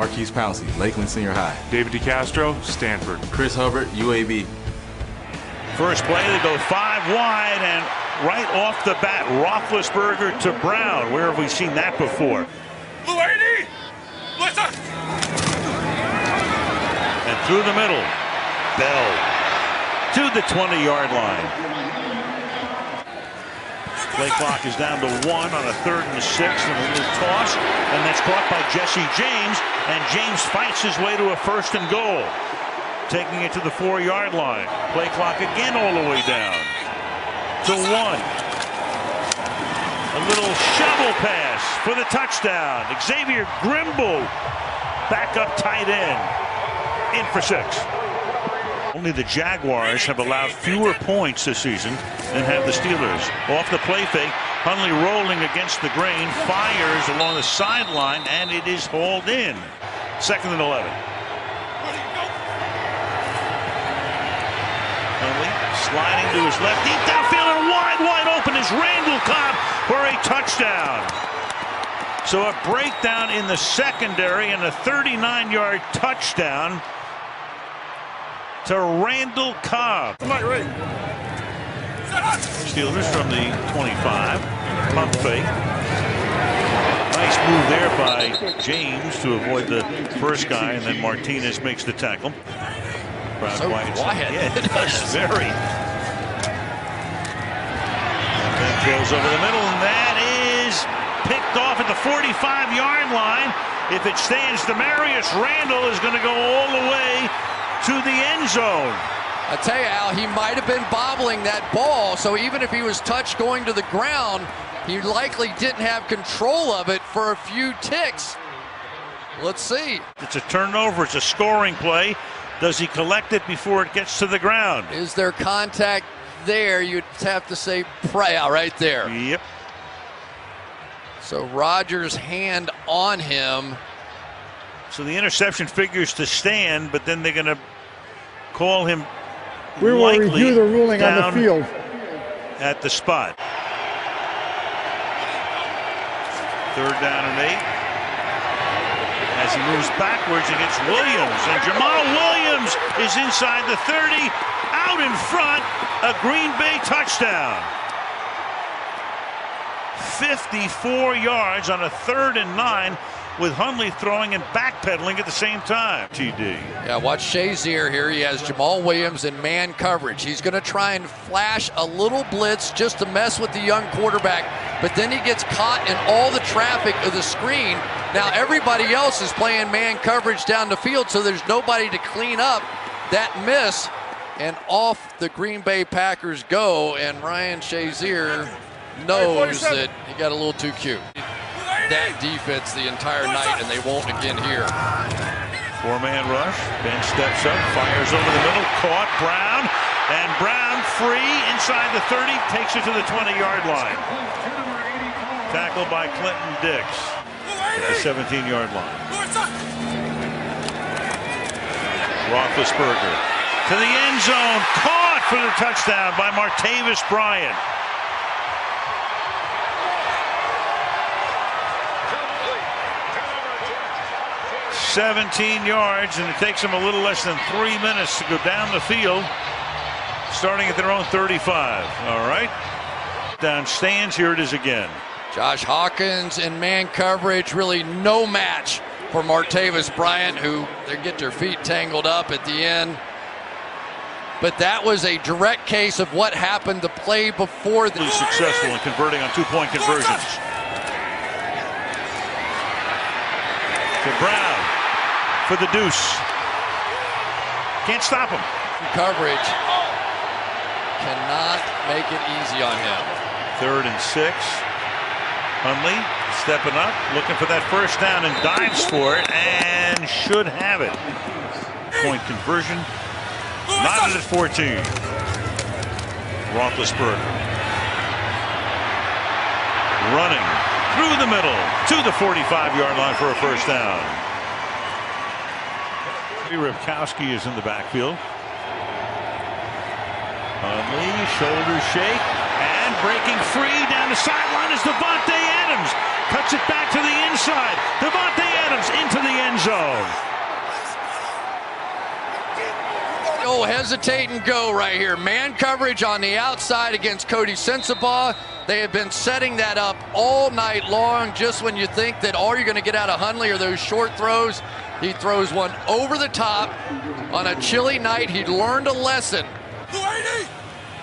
Marquise Pouncey, Lakeland Senior High. David DeCastro, Stanford. Chris Hubbard, UAB. First play, they go 5 wide, and right off the bat, Roethlisberger to Brown. Where have we seen that before? And through the middle, Bell to the 20-yard line. Play clock is down to 1 on a 3rd and 6, and a little toss, and that's caught by Jesse James, and James fights his way to a 1st and goal, taking it to the 4-yard line. Play clock again all the way down to 1. A little shovel pass for the touchdown. Xavier Grimble, backup tight end, in for 6. Only the Jaguars have allowed fewer points this season than have the Steelers. Off the play fake, Hundley rolling against the grain, fires along the sideline, and it is hauled in. 2nd and 11. Hundley sliding to his left, deep downfield, and wide open is Randall Cobb for a touchdown. So a breakdown in the secondary and a 39-yard touchdown to Randall Cobb. Steelers from the 25. Pump fake. Nice move there by James to avoid the first guy, and then Martinez makes the tackle. Crowd so quiet. quiet. Yeah, it does. Very. And then throws over the middle, and that is picked off at the 45-yard line. If it stands, Demarius Randall is going to go all the way to the end zone. I tell you, Al, he might have been bobbling that ball, so even if he was touched going to the ground, he likely didn't have control of it for a few ticks. Let's see. It's a turnover. It's a scoring play. Does he collect it before it gets to the ground? Is there contact there? You'd have to say prayer right there. Yep. So Rodgers' hand on him. So the interception figures to stand, but then they're going to call him. We will review the ruling on the field at the spot. 3rd down and 8. As he moves backwards against Williams, and Jamal Williams is inside the 30, out in front, a Green Bay touchdown. 54 yards on a 3rd and 9. With Hundley throwing and backpedaling at the same time. TD. Yeah, watch Shazier here. He has Jamal Williams in man coverage. He's going to try and flash a little blitz just to mess with the young quarterback, but then he gets caught in all the traffic of the screen. Now everybody else is playing man coverage down the field, so there's nobody to clean up that miss, and off the Green Bay Packers go, and Ryan Shazier knows that he got a little too cute. That defense the entire night, and they won't again here. 4-man rush. Ben steps up, fires over the middle, caught Brown, and Brown free inside the 30, takes it to the 20-yard line. Tackled by Clinton Dix at the 17-yard line. Roethlisberger to the end zone, caught for the touchdown by Martavis Bryant. 17 yards, and it takes them a little less than 3 minutes to go down the field, starting at their own 35. All right. Down stands. Here it is again. Josh Hawkins in man coverage, really no match for Martavis Bryant, who they get their feet tangled up at the end. But that was a direct case of what happened the play before. Successful in converting on 2-point conversions. To Brown for the deuce. Can't stop him. Coverage cannot make it easy on him. 3rd and 6. Hundley stepping up, looking for that first down, and dives for it, and should have it. Point conversion. Knotted at 14. Roethlisberger running through the middle to the 45-yard line for a first down. Ripkowski is in the backfield. Hundley, shoulder shake, and breaking free down the sideline is Davante Adams. Cuts it back to the inside. Davante Adams into the end zone. Oh, hesitate and go right here. Man coverage on the outside against Cody Sensabaugh. They have been setting that up all night long. Just when you think that all you're going to get out of Hundley are those short throws, he throws one over the top. On a chilly night, he learned a lesson.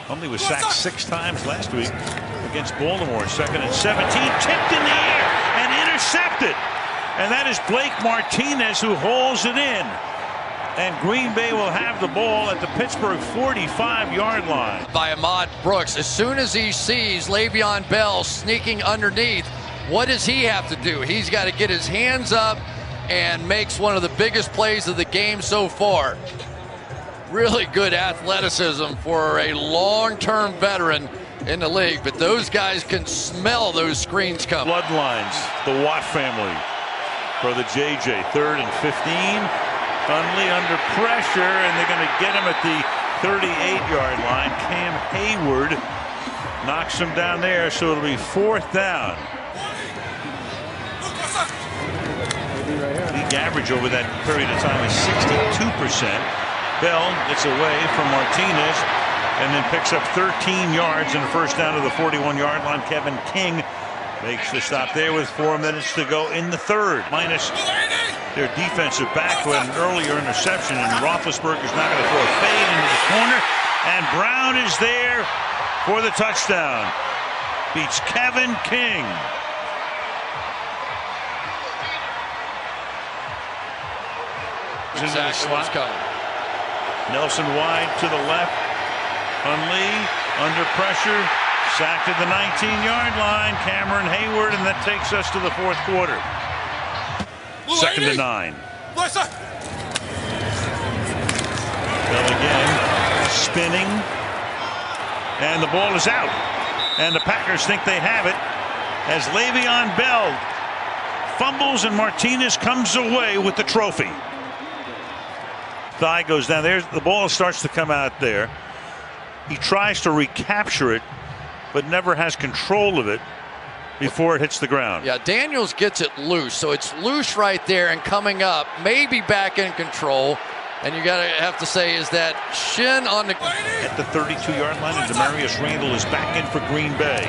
Hundley was sacked 6 times last week against Baltimore. 2nd and 17, tipped in the air and intercepted. And that is Blake Martinez who holds it in. And Green Bay will have the ball at the Pittsburgh 45-yard line. By Ahmad Brooks. As soon as he sees Le'Veon Bell sneaking underneath, what does he have to do? He's got to get his hands up and makes one of the biggest plays of the game so far. Really good athleticism for a long-term veteran in the league, but those guys can smell those screens coming. Bloodlines, the Watt family for the JJ. 3rd and 15. Hundley under pressure, and they're going to get him at the 38-yard line. Cam Hayward knocks him down there, so it'll be 4th down. League average over that period of time is 62%. Bell gets away from Martinez and then picks up 13 yards and a first down to the 41-yard line. Kevin King makes the stop there with 4 minutes to go in the 3rd. Minus their defensive back with an earlier interception, and Roethlisberger's not going to throw a fade into the corner, and Brown is there for the touchdown. Beats Kevin King. Exactly what's coming. Nelson wide to the left. Hundley under pressure. Sacked at the 19-yard line. Cameron Hayward, and that takes us to the 4th quarter. 2nd and 9. Bell again, spinning, and the ball is out. And the Packers think they have it as Le'Veon Bell fumbles and Martinez comes away with the trophy. Thigh goes down there. The ball starts to come out there. He tries to recapture it, but never has control of it before it hits the ground. Yeah, Daniels gets it loose, so it's loose right there and coming up, maybe back in control. And you gotta have to say, is that shin on the... At the 32-yard line, and Demarius Randall is back in for Green Bay.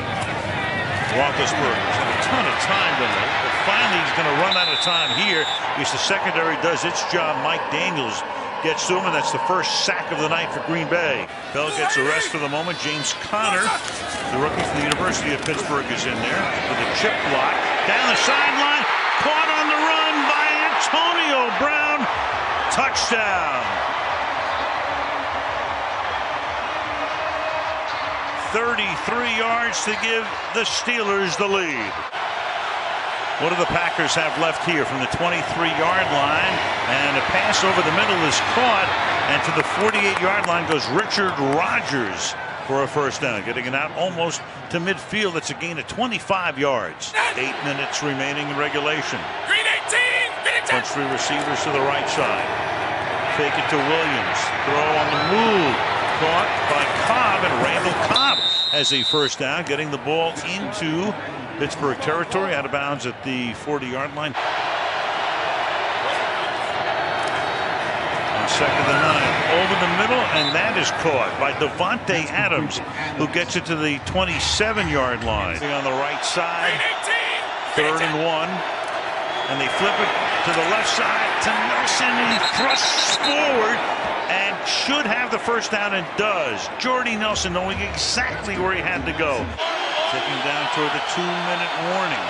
Roethlisberger's had a ton of time tonight, but finally he's going to run out of time here because the secondary does its job. Mike Daniels gets to him, and that's the first sack of the night for Green Bay. Bell gets a rest for the moment. James Conner, the rookie from the University of Pittsburgh, is in there with a chip block. Down the sideline, caught on the run by Antonio Brown. Touchdown. 33 yards to give the Steelers the lead. What do the Packers have left here from the 23-yard line? And a pass over the middle is caught, and to the 48-yard line goes Richard Rodgers for a first down, getting it out almost to midfield. That's a gain of 25 yards. 8 minutes remaining in regulation. Green 18. Bunch 3 receivers to the right side. Fake it to Williams. Throw on the move. Caught by Cobb, and Randall Cobb has a first down, getting the ball into Pittsburgh territory, out of bounds at the 40-yard line. On 2nd and 9, over the middle, and that is caught by Devontae Adams, who gets it to the 27-yard line. On the right side, 3rd and 1, and they flip it to the left side to Nelson, and he thrusts forward and should have the first down, and does. Jordy Nelson knowing exactly where he had to go. Taking down toward the 2-minute warning.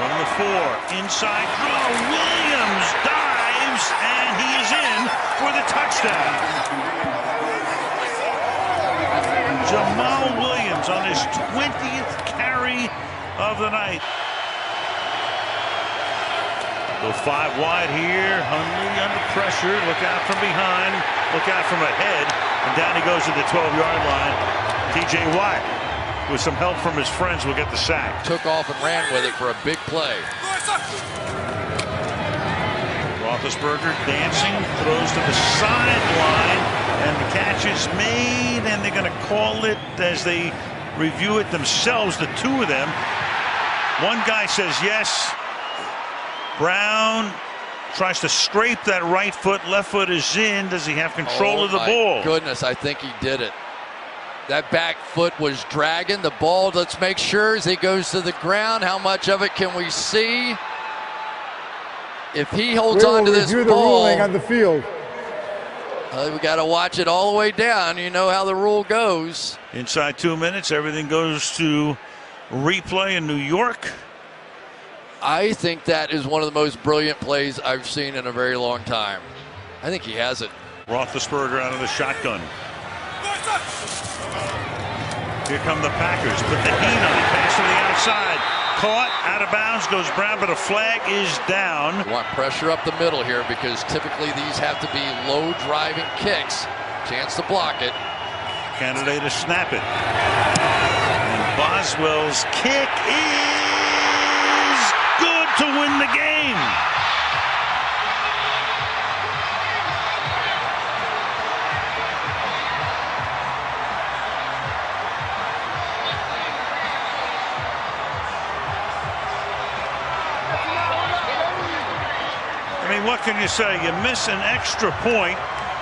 From the 4, inside draw, Williams dives, and he is in for the touchdown. Jamal Williams on his 20th carry of the night. Go 5 wide here. Hundley under pressure. Look out from behind. Look out from ahead. And down he goes to the 12-yard line. T.J. Watt, with some help from his friends, will get the sack. Took off and ran with it for a big play. Roethlisberger dancing, throws to the sideline, and the catch is made, and they're going to call it as they review it themselves, the 2 of them. One guy says yes. Brown Tries to scrape that right foot. Left foot is in. Does he have control of the ball? Goodness, I think he did it. That back foot was dragging the ball. Let's make sure as he goes to the ground, how much of it can we see? If he holds on to this review ball, the ruling on the field. we got to watch it all the way down. You know how the rule goes. Inside 2 minutes, everything goes to replay in New York. I think that is one of the most brilliant plays I've seen in a very long time. I think he has it. Roethlisberger out of the shotgun. Here come the Packers. Put the heat on it. Pass to the outside. Caught. Out of bounds. Goes Brown, but a flag is down. You want pressure up the middle here because typically these have to be low driving kicks. Chance to block it. Candidate to snap it. And Boswell's kick is good to win the game. I mean, what can you say? You miss an extra point,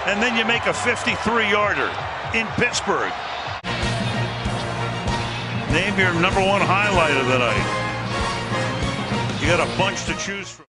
and then you make a 53-yarder in Pittsburgh. Name your #1 highlight of the night. You got a bunch to choose from.